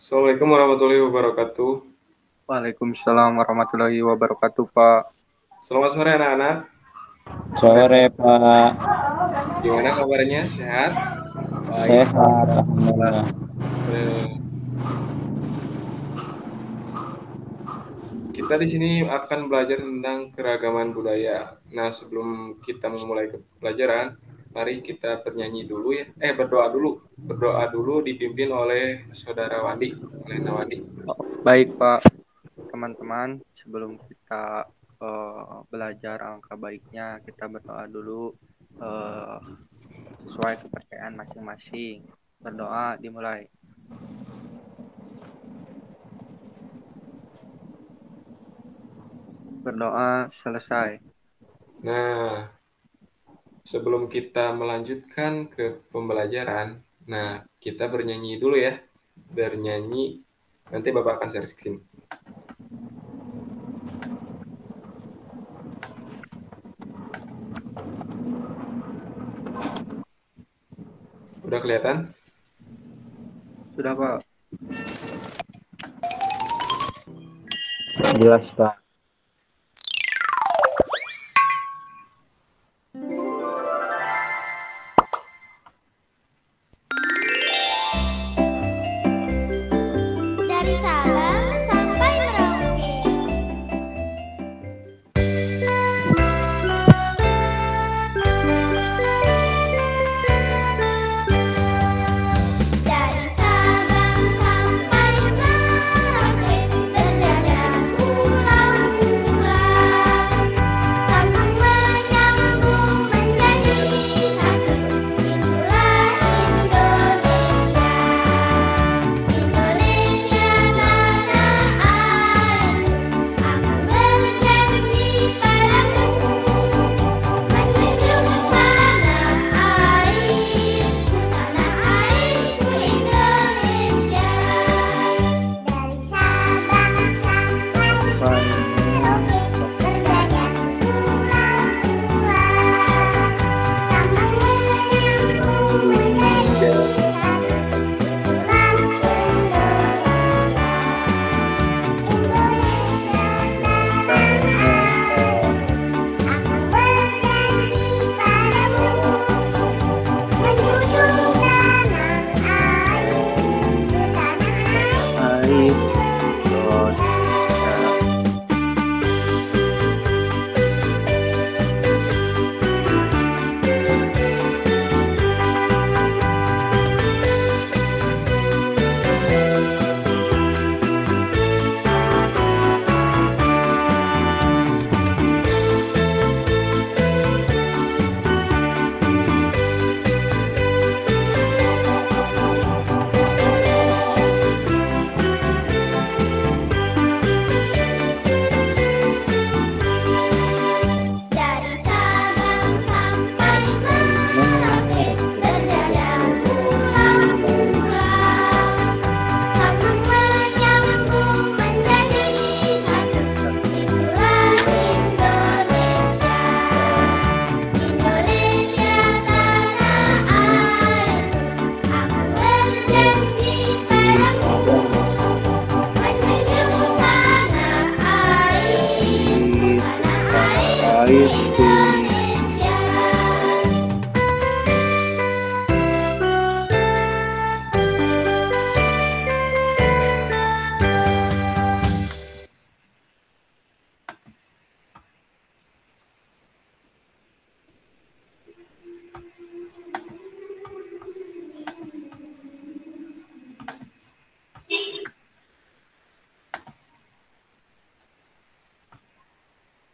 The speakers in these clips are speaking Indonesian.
Assalamualaikum warahmatullahi wabarakatuh. Waalaikumsalam warahmatullahi wabarakatuh, Pak. Selamat sore anak-anak. Sore Pak, Gimana kabarnya? Sehat? Baik, sehat Pak. Alhamdulillah. Eh, kita di sini akan belajar tentang keragaman budaya. Nah, sebelum kita memulai pelajaran, mari kita bernyanyi dulu ya. Berdoa dulu. Berdoa dulu dipimpin oleh Saudara Wandi, oleh Nawandi. Baik, Pak. Teman-teman, sebelum kita belajar alangkah baiknya kita berdoa dulu eh, sesuai kepercayaan masing-masing. Berdoa dimulai. Berdoa selesai. Nah, sebelum kita melanjutkan ke pembelajaran, nah kita bernyanyi dulu ya. Bernyanyi, nanti Bapak akan share screen. Udah kelihatan? Sudah, Pak. Jelas Pak. Dari Sabang sampai Merauke. Dari Sabang sampai Merauke berjaya pulau-pulau. Sambung menyambung menjadi satu. Itulah Indonesia. Indonesia tanah airku, aku berjanji padamu menjunjung tanah airku Indonesia. Dari Sabang sampai Merauke berjaya pulau-pulau, sambung menyambung menjadi satu. Itulah Indonesia tanah airku, aku berjanji padamu menjunjung tanah airku Baik. Indonesia. Dari Sabang sampai Merauke berjaya pulau-pulau, sambung menyambung menjadi satu. Itulah Indonesia. Indonesia tanah airku, aku berjanji padamu menjunjung tanah airku Indonesia.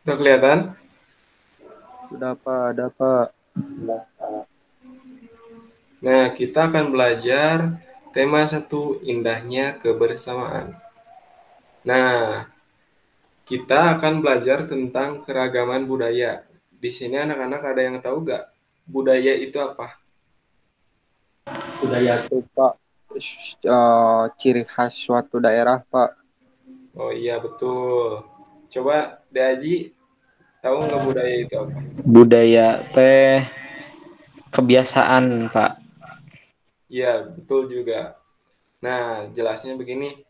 Udah kelihatan? Sudah, Pak. Ada, Pak. Nah, kita akan belajar tema satu, indahnya kebersamaan. Nah, kita akan belajar tentang keragaman budaya. Di sini anak-anak ada yang tahu nggak budaya itu apa? Budaya itu, Pak, ciri khas suatu daerah, Pak. Oh iya, betul. Coba Deaji, tahu nggak budaya itu apa? Budaya teh kebiasaan Pak. Iya, betul juga. Nah, jelasnya begini.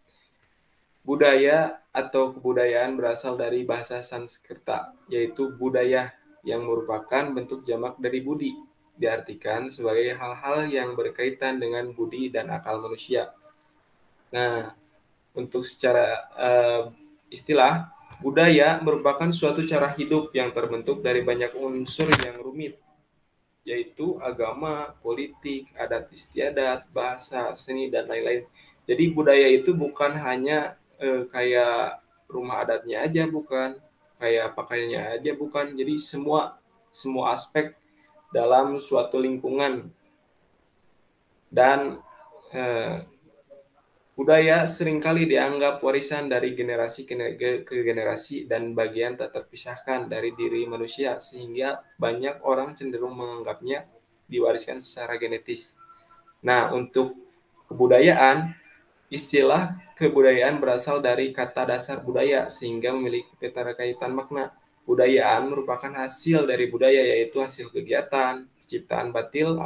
Budaya atau kebudayaan berasal dari bahasa Sanskerta, yaitu budaya, yang merupakan bentuk jamak dari budi. Diartikan sebagai hal-hal yang berkaitan dengan budi dan akal manusia. Nah, untuk secara istilah, budaya merupakan suatu cara hidup yang terbentuk dari banyak unsur yang rumit, yaitu agama, politik, adat istiadat, bahasa, seni, dan lain-lain. Jadi budaya itu bukan hanya kayak rumah adatnya aja, bukan kayak pakaiannya aja, bukan. Jadi semua aspek dalam suatu lingkungan. Dan budaya seringkali dianggap warisan dari generasi ke generasi dan bagian tak terpisahkan dari diri manusia, sehingga banyak orang cenderung menganggapnya diwariskan secara genetis. Nah, untuk kebudayaan, istilah kebudayaan berasal dari kata dasar budaya, sehingga memiliki keterkaitan makna. Budayaan merupakan hasil dari budaya, yaitu hasil kegiatan, ciptaan batil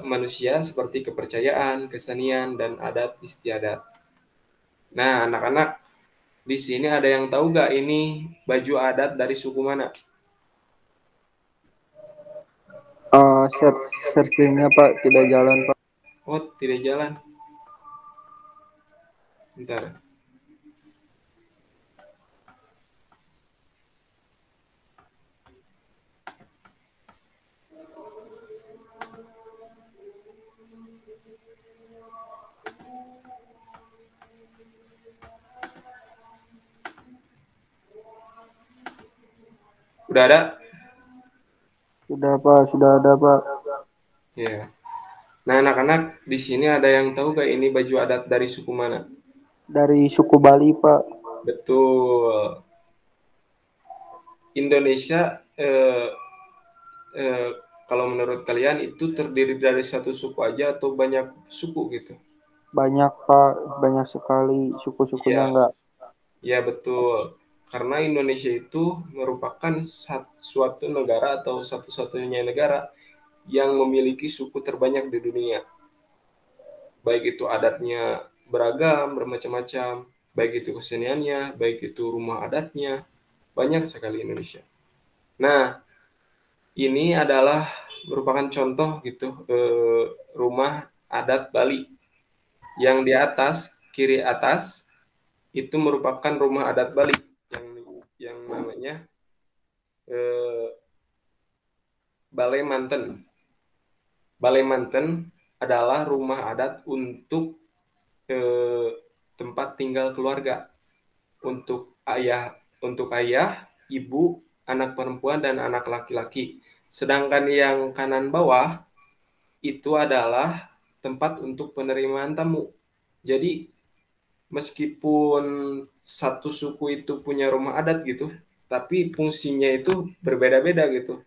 manusia seperti kepercayaan, kesenian, dan adat istiadat. Nah, anak-anak, di sini ada yang tahu gak ini baju adat dari suku mana? Searchingnya Pak tidak jalan Pak. Oh, tidak jalan. Bentar. Udah ada? Sudah Pak, sudah ada Pak. Ya. Nah, anak-anak, di sini ada yang tahu gak ini baju adat dari suku mana? Dari suku Bali Pak. Betul. Indonesia, kalau menurut kalian itu terdiri dari satu suku aja atau banyak suku gitu? Banyak Pak, banyak sekali suku-sukunya Iya. enggak. Ya, betul. Karena Indonesia itu merupakan suatu negara atau satu-satunya negara yang memiliki suku terbanyak di dunia. Baik itu adatnya beragam, bermacam-macam, baik itu keseniannya, baik itu rumah adatnya, banyak sekali Indonesia. Nah, ini adalah merupakan contoh gitu rumah adat Bali. Yang di atas, kiri atas, itu merupakan rumah adat Bali yang namanya Balai Manten. Balai Manten adalah rumah adat untuk tempat tinggal keluarga, untuk ayah, ibu, anak perempuan, dan anak laki-laki. Sedangkan yang kanan bawah itu adalah tempat untuk penerimaan tamu. Jadi meskipun satu suku itu punya rumah adat gitu, tapi fungsinya itu berbeda-beda gitu.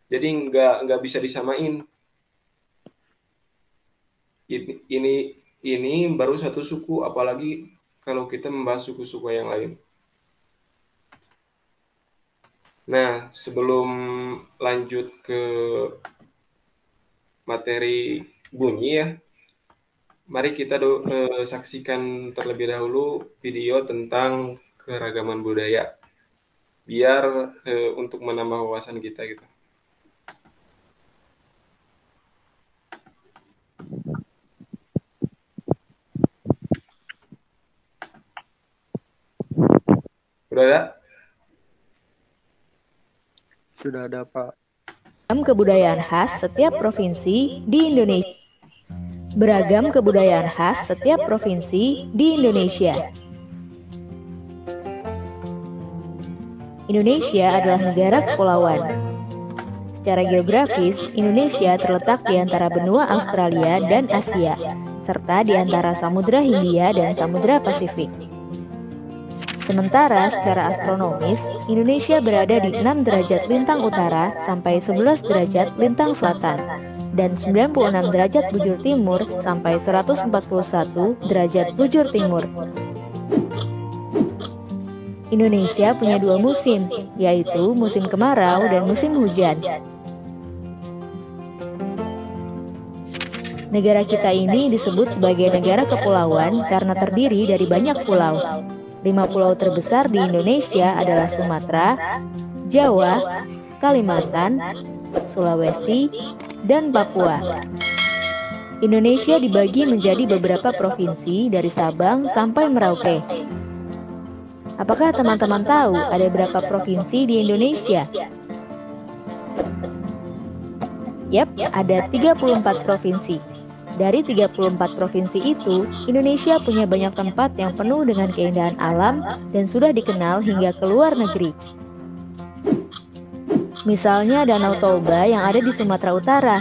Jadi nggak bisa disamain. Ini baru satu suku, apalagi kalau kita membahas suku-suku yang lain. Nah, sebelum lanjut ke materi bunyi ya, mari kita saksikan terlebih dahulu video tentang keragaman budaya, biar untuk menambah wawasan kita gitu. Udah ada? Sudah ada Pak. Beragam kebudayaan khas setiap provinsi di Indonesia. Beragam kebudayaan khas setiap provinsi di Indonesia. Indonesia adalah negara kepulauan. Secara geografis, Indonesia terletak di antara benua Australia dan Asia, serta di antara Samudra Hindia dan Samudra Pasifik. Sementara secara astronomis, Indonesia berada di 6 derajat lintang utara sampai 11 derajat lintang selatan, dan 96 derajat bujur timur sampai 141 derajat bujur timur. Indonesia punya 2 musim, yaitu musim kemarau dan musim hujan. Negara kita ini disebut sebagai negara kepulauan karena terdiri dari banyak pulau. 5 pulau terbesar di Indonesia adalah Sumatera, Jawa, Kalimantan, Sulawesi, dan Papua. Indonesia dibagi menjadi beberapa provinsi dari Sabang sampai Merauke. Apakah teman-teman tahu ada berapa provinsi di Indonesia? Yap, ada 34 provinsi. Dari 34 provinsi itu, Indonesia punya banyak tempat yang penuh dengan keindahan alam dan sudah dikenal hingga ke luar negeri. Misalnya Danau Toba yang ada di Sumatera Utara.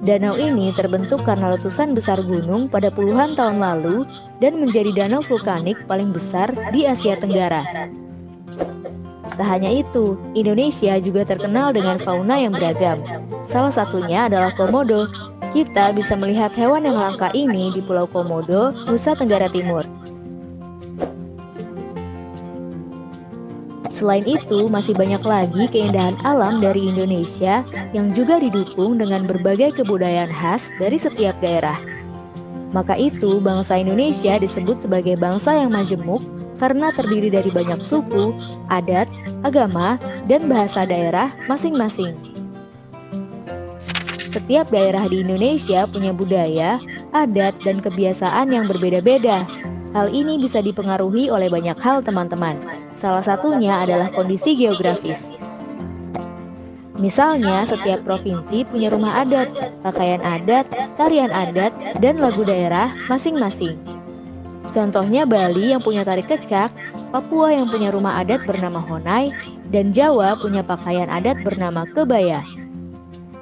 Danau ini terbentuk karena letusan besar gunung pada puluhan tahun lalu dan menjadi danau vulkanik paling besar di Asia Tenggara. Tak hanya itu, Indonesia juga terkenal dengan fauna yang beragam. Salah satunya adalah komodo. Kita bisa melihat hewan yang langka ini di Pulau Komodo, Nusa Tenggara Timur. Selain itu, masih banyak lagi keindahan alam dari Indonesia yang juga didukung dengan berbagai kebudayaan khas dari setiap daerah. Maka itu, bangsa Indonesia disebut sebagai bangsa yang majemuk karena terdiri dari banyak suku, adat, agama, dan bahasa daerah masing-masing. Setiap daerah di Indonesia punya budaya, adat, dan kebiasaan yang berbeda-beda. Hal ini bisa dipengaruhi oleh banyak hal, teman-teman. Salah satunya adalah kondisi geografis. Misalnya, setiap provinsi punya rumah adat, pakaian adat, tarian adat, dan lagu daerah masing-masing. Contohnya Bali yang punya tari kecak, Papua yang punya rumah adat bernama Honai, dan Jawa punya pakaian adat bernama kebaya.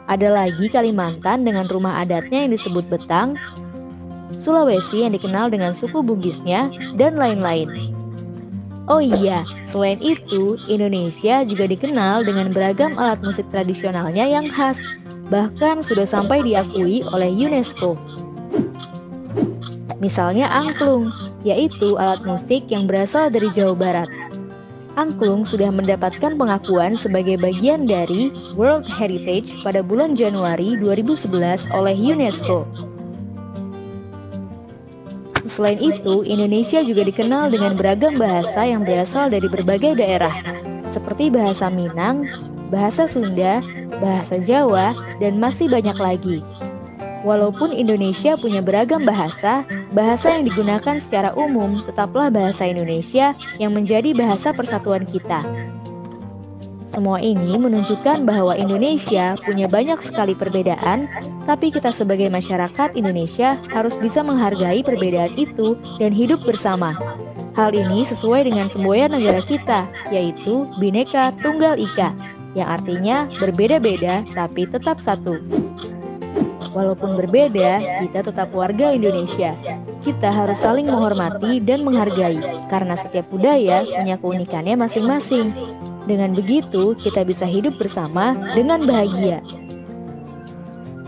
Ada lagi Kalimantan dengan rumah adatnya yang disebut betang, Sulawesi yang dikenal dengan suku Bugisnya, dan lain-lain. Oh iya, selain itu, Indonesia juga dikenal dengan beragam alat musik tradisionalnya yang khas, bahkan sudah sampai diakui oleh UNESCO. Misalnya angklung, yaitu alat musik yang berasal dari Jawa Barat. Angklung sudah mendapatkan pengakuan sebagai bagian dari World Heritage pada bulan Januari 2011 oleh UNESCO. Selain itu, Indonesia juga dikenal dengan beragam bahasa yang berasal dari berbagai daerah, seperti bahasa Minang, bahasa Sunda, bahasa Jawa, dan masih banyak lagi. Walaupun Indonesia punya beragam bahasa, bahasa yang digunakan secara umum tetaplah bahasa Indonesia yang menjadi bahasa persatuan kita. Semua ini menunjukkan bahwa Indonesia punya banyak sekali perbedaan, tapi kita sebagai masyarakat Indonesia harus bisa menghargai perbedaan itu dan hidup bersama. Hal ini sesuai dengan semboyan negara kita, yaitu Bhinneka Tunggal Ika, yang artinya berbeda-beda tapi tetap satu. Walaupun berbeda, kita tetap warga Indonesia. Kita harus saling menghormati dan menghargai, karena setiap budaya punya keunikannya masing-masing. Dengan begitu, kita bisa hidup bersama dengan bahagia.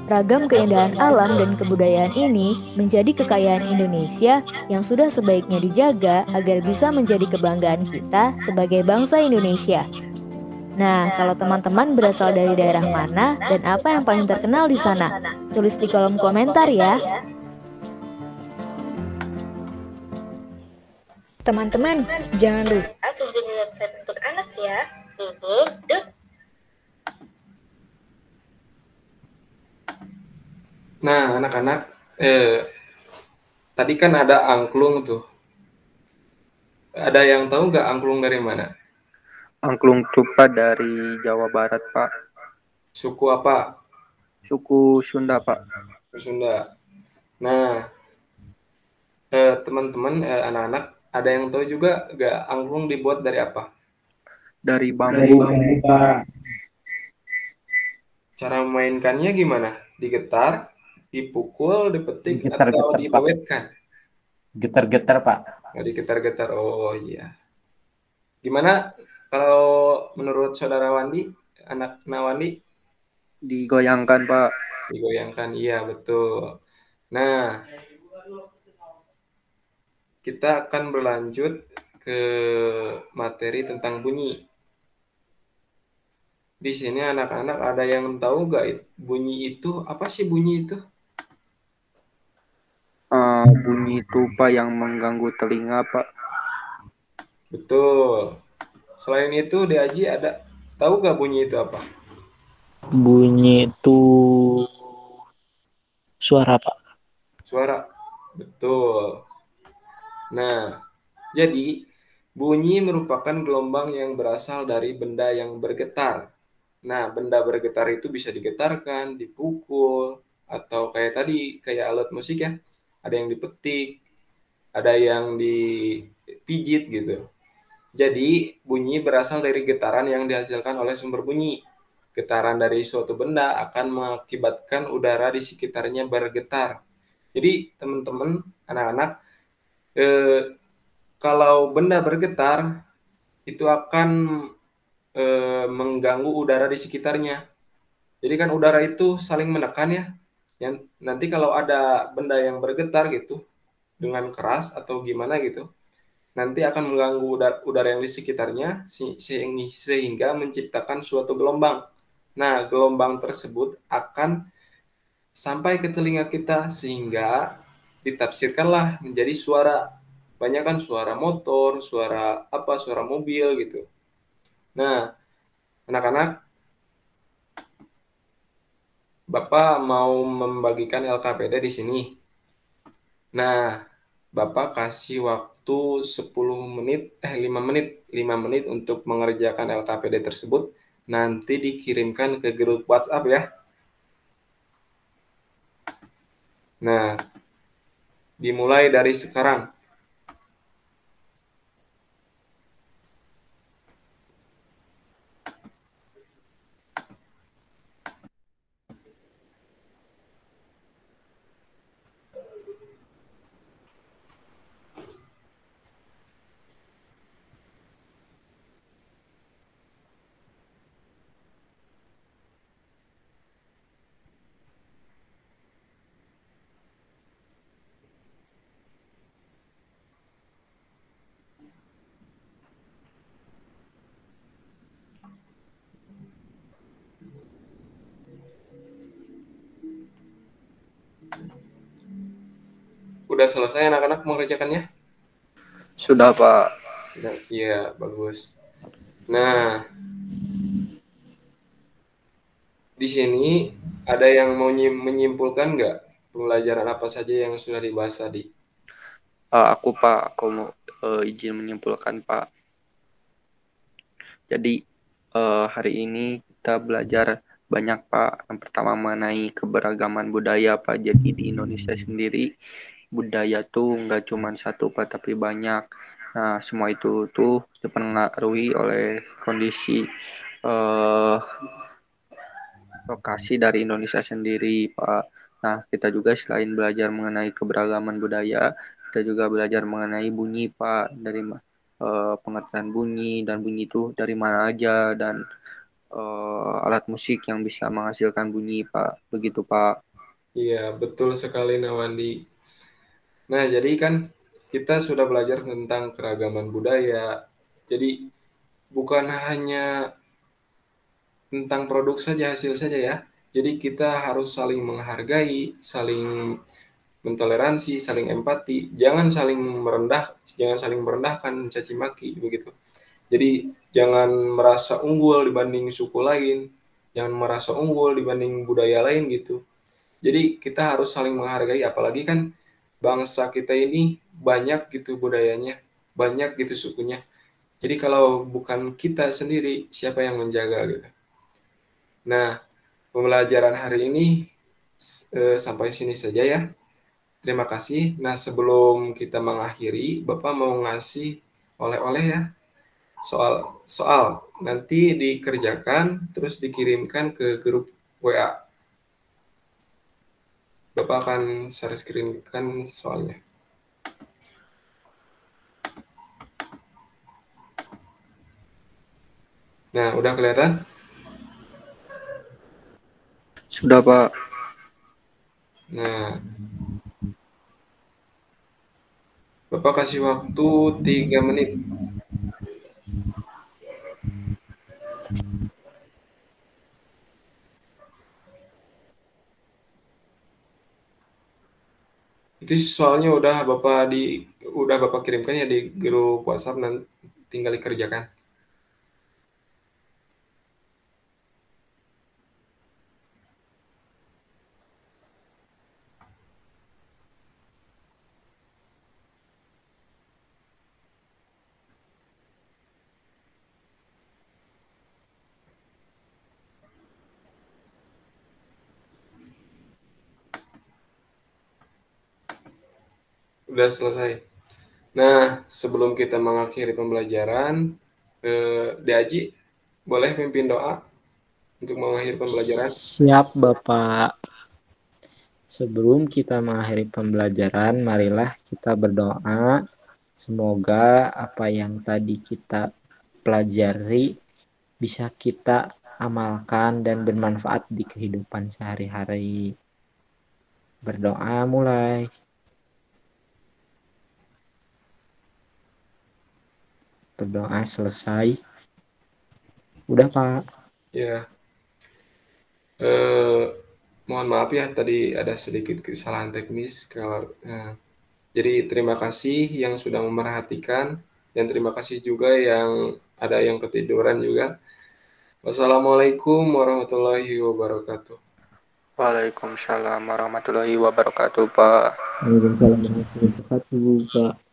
Ragam keindahan alam dan kebudayaan ini menjadi kekayaan Indonesia yang sudah sebaiknya dijaga agar bisa menjadi kebanggaan kita sebagai bangsa Indonesia. Nah, kalau teman-teman berasal dari daerah mana dan apa yang paling terkenal di sana? Tulis di kolom komentar ya. Teman-teman, jangan lupa kunjungi website untuk anak ya. Nah, anak-anak, tadi kan ada angklung tuh. Ada yang tahu nggak angklung dari mana? Angklung Tupa dari Jawa Barat, Pak. Suku apa? Suku Sunda, Pak. Sunda. Nah, teman-teman, anak-anak, ada yang tahu juga nggak angklung dibuat dari apa? Dari Dari bambu. bambu, Pak. Cara memainkannya gimana? Digetar, dipukul, dipetik, atau Getar-getar, Pak. dibawetkan? Getar-getar, Pak. Nggak digetar-getar. Oh iya. Gimana kalau menurut saudara Wandi, anak Nawandi? Digoyangkan, Pak. Digoyangkan, iya betul. Nah, kita akan berlanjut ke materi tentang bunyi. Di sini anak-anak ada yang tahu nggak bunyi itu? Apa sih bunyi itu? bunyi itu Pak yang mengganggu telinga Pak. Betul. Selain itu, di Aji ada tahu gak bunyi itu apa? Bunyi itu suara, Pak. Suara. Betul. Nah, jadi bunyi merupakan gelombang yang berasal dari benda yang bergetar. Nah, benda bergetar itu bisa digetarkan, dipukul, atau kayak tadi, kayak alat musik ya. Ada yang dipetik, ada yang dipijit gitu. Jadi, bunyi berasal dari getaran yang dihasilkan oleh sumber bunyi. Getaran dari suatu benda akan mengakibatkan udara di sekitarnya bergetar. Jadi, teman-teman, anak-anak, eh, kalau benda bergetar, itu akan mengganggu udara di sekitarnya. Jadi kan udara itu saling menekan ya. Yang nanti kalau ada benda yang bergetar gitu dengan keras atau gimana gitu, nanti akan mengganggu udara yang di sekitarnya sehingga menciptakan suatu gelombang. Nah, gelombang tersebut akan sampai ke telinga kita sehingga ditafsirkanlah menjadi suara. Banyak kan suara motor, suara apa, suara mobil gitu. Nah, anak-anak, Bapak mau membagikan LKPD di sini. Nah, Bapak kasih waktu 10 menit, 5 menit untuk mengerjakan LKPD tersebut. Nanti dikirimkan ke grup WhatsApp ya. Nah, dimulai dari sekarang. Udah selesai anak-anak mengerjakannya? Sudah Pak. Nah, iya, bagus. Nah, di sini ada yang mau menyimpulkan nggak pembelajaran apa saja yang sudah dibahas tadi? Aku Pak, aku mau izin menyimpulkan Pak. Jadi hari ini kita belajar banyak Pak. Yang pertama mengenai keberagaman budaya Pak. Jadi di Indonesia sendiri budaya tuh nggak cuma satu Pak, tapi banyak. Nah, semua itu tuh dipengaruhi oleh kondisi eh, lokasi dari Indonesia sendiri Pak. Nah, kita juga selain belajar mengenai keberagaman budaya, kita juga belajar mengenai bunyi Pak, dari pengertian bunyi dan bunyi itu dari mana aja dan alat musik yang bisa menghasilkan bunyi Pak. Begitu Pak. Iya, betul sekali Nawandi. Nah, jadi kan kita sudah belajar tentang keragaman budaya. Jadi bukan hanya tentang produk saja, hasil saja ya. Jadi kita harus saling menghargai, saling mentoleransi, saling empati. Jangan saling merendahkan, mencaci maki begitu. Jadi jangan merasa unggul dibanding suku lain, jangan merasa unggul dibanding budaya lain gitu. Jadi kita harus saling menghargai, apalagi kan bangsa kita ini banyak gitu budayanya, banyak gitu sukunya. Jadi kalau bukan kita sendiri, siapa yang menjaga gitu. Nah, pembelajaran hari ini sampai sini saja ya. Terima kasih. Nah, sebelum kita mengakhiri, Bapak mau ngasih oleh-oleh ya. Soal nanti dikerjakan terus dikirimkan ke grup WA. Bapak akan share screen kan soalnya. Nah, udah kelihatan? Sudah Pak. Nah, Bapak kasih waktu 3 menit. Itu soalnya udah Bapak kirimkan ya di grup WhatsApp, nanti tinggal dikerjakan. Udah selesai. Nah, sebelum kita mengakhiri pembelajaran, Diaji boleh pimpin doa untuk mengakhiri pembelajaran? Siap, Bapak. Sebelum kita mengakhiri pembelajaran, marilah kita berdoa. Semoga apa yang tadi kita pelajari bisa kita amalkan dan bermanfaat di kehidupan sehari-hari. Berdoa mulai. Berdoa selesai. Udah, Pak. Ya. Mohon maaf ya, tadi ada sedikit kesalahan teknis. Jadi terima kasih yang sudah memerhatikan, dan terima kasih juga yang ada yang ketiduran juga. Wassalamualaikum warahmatullahi wabarakatuh. Waalaikumsalam warahmatullahi wabarakatuh, Pak. Waalaikumsalam warahmatullahi wabarakatuh, Pak.